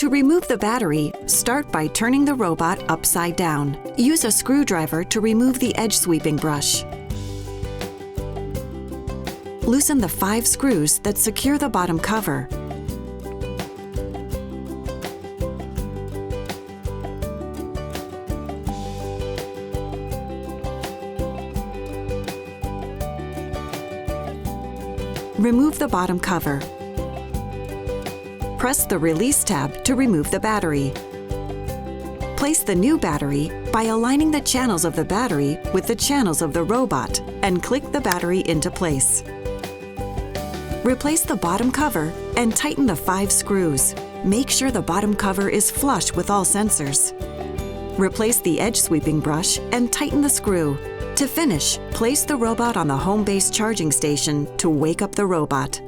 To remove the battery, start by turning the robot upside down. Use a screwdriver to remove the edge sweeping brush. Loosen the 5 screws that secure the bottom cover. Remove the bottom cover. Press the Release tab to remove the battery. Place the new battery by aligning the channels of the battery with the channels of the robot and click the battery into place. Replace the bottom cover and tighten the 5 screws. Make sure the bottom cover is flush with all sensors. Replace the edge sweeping brush and tighten the screw. To finish, place the robot on the home base charging station to wake up the robot.